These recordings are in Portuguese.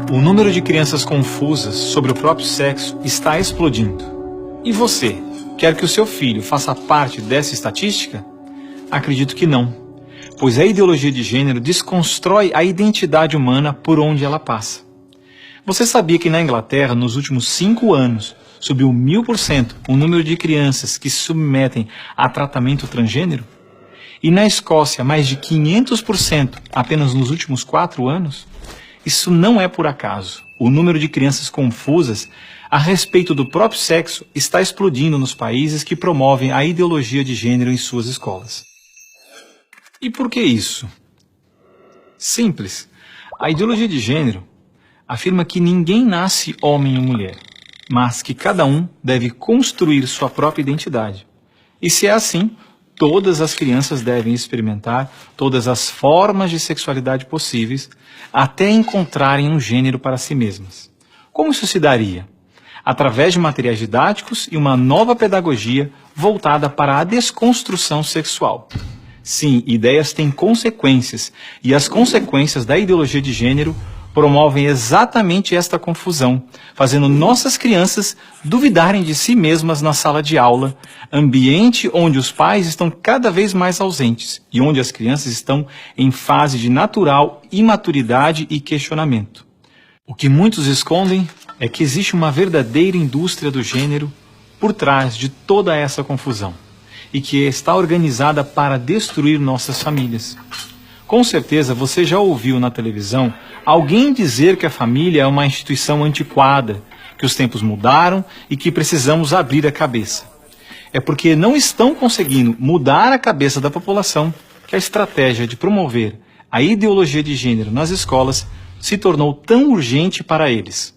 O número de crianças confusas sobre o próprio sexo está explodindo. E você, quer que o seu filho faça parte dessa estatística? Acredito que não, pois a ideologia de gênero desconstrói a identidade humana por onde ela passa. Você sabia que na Inglaterra, nos últimos 5 anos, subiu 1000% o número de crianças que se submetem a tratamento transgênero? E na Escócia, mais de 500% apenas nos últimos 4 anos? Isso não é por acaso. O número de crianças confusas a respeito do próprio sexo está explodindo nos países que promovem a ideologia de gênero em suas escolas. E por que isso? Simples. A ideologia de gênero afirma que ninguém nasce homem ou mulher, mas que cada um deve construir sua própria identidade. E se é assim, todas as crianças devem experimentar todas as formas de sexualidade possíveis até encontrarem um gênero para si mesmas. Como isso se daria? Através de materiais didáticos e uma nova pedagogia voltada para a desconstrução sexual. Sim, ideias têm consequências, e as consequências da ideologia de gênero promovem exatamente esta confusão, fazendo nossas crianças duvidarem de si mesmas na sala de aula, ambiente onde os pais estão cada vez mais ausentes e onde as crianças estão em fase de natural imaturidade e questionamento. O que muitos escondem é que existe uma verdadeira indústria do gênero por trás de toda essa confusão e que está organizada para destruir nossas famílias. Com certeza você já ouviu na televisão alguém dizer que a família é uma instituição antiquada, que os tempos mudaram e que precisamos abrir a cabeça. É porque não estão conseguindo mudar a cabeça da população que a estratégia de promover a ideologia de gênero nas escolas se tornou tão urgente para eles.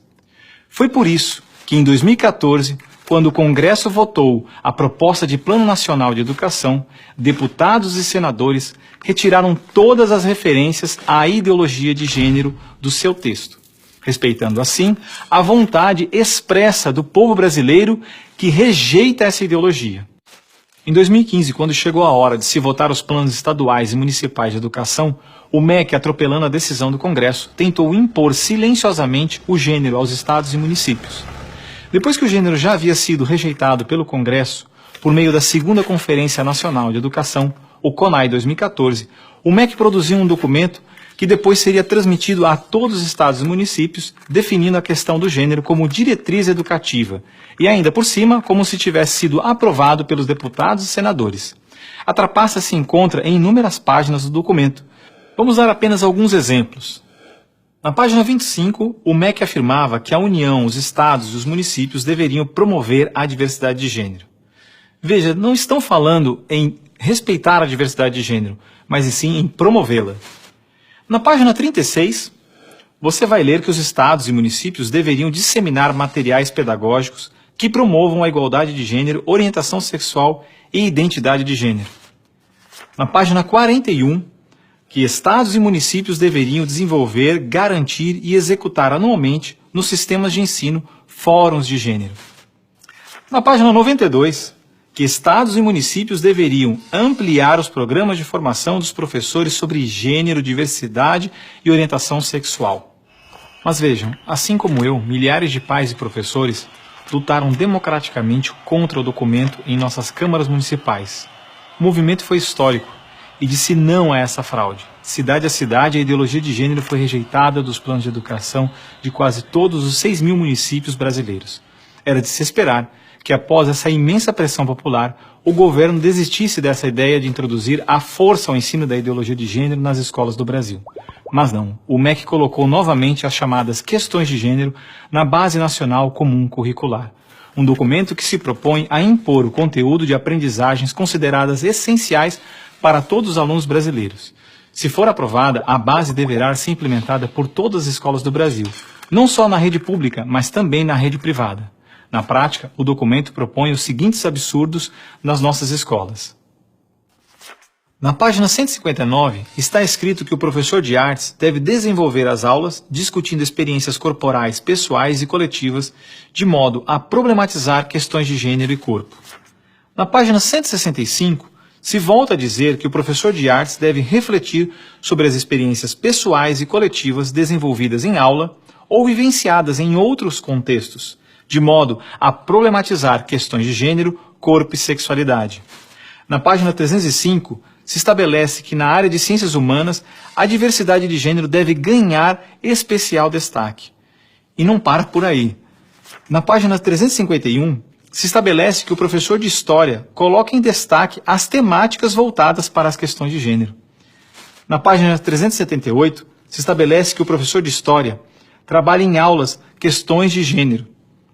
Foi por isso que em 2014, quando o Congresso votou a proposta de Plano Nacional de Educação, deputados e senadores retiraram todas as referências à ideologia de gênero do seu texto, respeitando assim a vontade expressa do povo brasileiro que rejeita essa ideologia. Em 2015, quando chegou a hora de se votar os planos estaduais e municipais de educação, o MEC, atropelando a decisão do Congresso, tentou impor silenciosamente o gênero aos estados e municípios. Depois que o gênero já havia sido rejeitado pelo Congresso, por meio da segunda Conferência Nacional de Educação, o CONAE 2014, o MEC produziu um documento que depois seria transmitido a todos os estados e municípios, definindo a questão do gênero como diretriz educativa, e ainda por cima, como se tivesse sido aprovado pelos deputados e senadores. A trapaça se encontra em inúmeras páginas do documento. Vamos dar apenas alguns exemplos. Na página 25, o MEC afirmava que a União, os estados e os municípios deveriam promover a diversidade de gênero. Veja, não estão falando em respeitar a diversidade de gênero, mas sim em promovê-la. Na página 36, você vai ler que os estados e municípios deveriam disseminar materiais pedagógicos que promovam a igualdade de gênero, orientação sexual e identidade de gênero. Na página 41, que estados e municípios deveriam desenvolver, garantir e executar anualmente nos sistemas de ensino fóruns de gênero. Na página 92, que estados e municípios deveriam ampliar os programas de formação dos professores sobre gênero, diversidade e orientação sexual. Mas vejam, assim como eu, milhares de pais e professores lutaram democraticamente contra o documento em nossas câmaras municipais. O movimento foi histórico e disse não a essa fraude. Cidade a cidade, a ideologia de gênero foi rejeitada dos planos de educação de quase todos os 6.000 municípios brasileiros. Era de se esperar que após essa imensa pressão popular, o governo desistisse dessa ideia de introduzir à força o ensino da ideologia de gênero nas escolas do Brasil. Mas não, o MEC colocou novamente as chamadas questões de gênero na Base Nacional Comum Curricular, um documento que se propõe a impor o conteúdo de aprendizagens consideradas essenciais para todos os alunos brasileiros. Se for aprovada, a base deverá ser implementada por todas as escolas do Brasil, não só na rede pública, mas também na rede privada. Na prática, o documento propõe os seguintes absurdos nas nossas escolas. Na página 159, está escrito que o professor de artes deve desenvolver as aulas discutindo experiências corporais, pessoais e coletivas, de modo a problematizar questões de gênero e corpo. Na página 165, se volta a dizer que o professor de artes deve refletir sobre as experiências pessoais e coletivas desenvolvidas em aula ou vivenciadas em outros contextos, de modo a problematizar questões de gênero, corpo e sexualidade. Na página 305, se estabelece que na área de ciências humanas, a diversidade de gênero deve ganhar especial destaque. E não para por aí. Na página 351, se estabelece que o professor de História coloca em destaque as temáticas voltadas para as questões de gênero. Na página 378, se estabelece que o professor de História trabalha em aulas questões de gênero,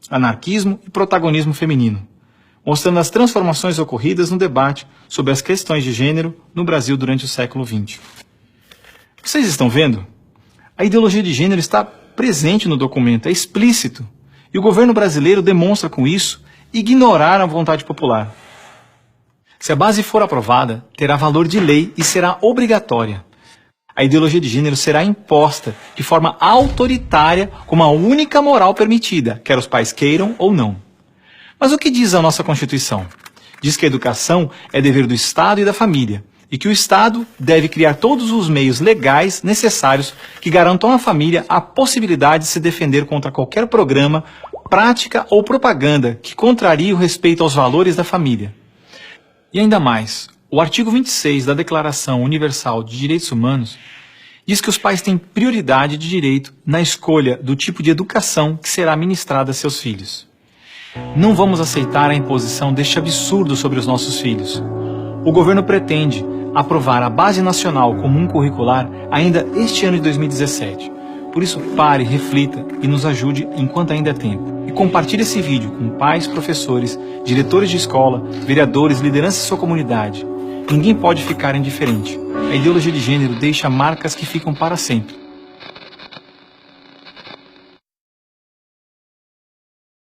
anarquismo e protagonismo feminino, mostrando as transformações ocorridas no debate sobre as questões de gênero no Brasil durante o século XX. Vocês estão vendo? A ideologia de gênero está presente no documento, é explícito, e o governo brasileiro demonstra com isso ignorar a vontade popular. Se a base for aprovada, terá valor de lei e será obrigatória. A ideologia de gênero será imposta de forma autoritária como a única moral permitida, quer os pais queiram ou não. Mas o que diz a nossa Constituição? Diz que a educação é dever do Estado e da família, e que o Estado deve criar todos os meios legais necessários que garantam à família a possibilidade de se defender contra qualquer programa, prática ou propaganda que contrarie o respeito aos valores da família. E ainda mais, o artigo 26 da Declaração Universal de Direitos Humanos diz que os pais têm prioridade de direito na escolha do tipo de educação que será ministrada a seus filhos. Não vamos aceitar a imposição deste absurdo sobre os nossos filhos. O governo pretende aprovar a Base Nacional Comum Curricular ainda este ano de 2017. Por isso, pare, reflita e nos ajude enquanto ainda é tempo. E compartilhe esse vídeo com pais, professores, diretores de escola, vereadores, lideranças de sua comunidade. Ninguém pode ficar indiferente. A ideologia de gênero deixa marcas que ficam para sempre.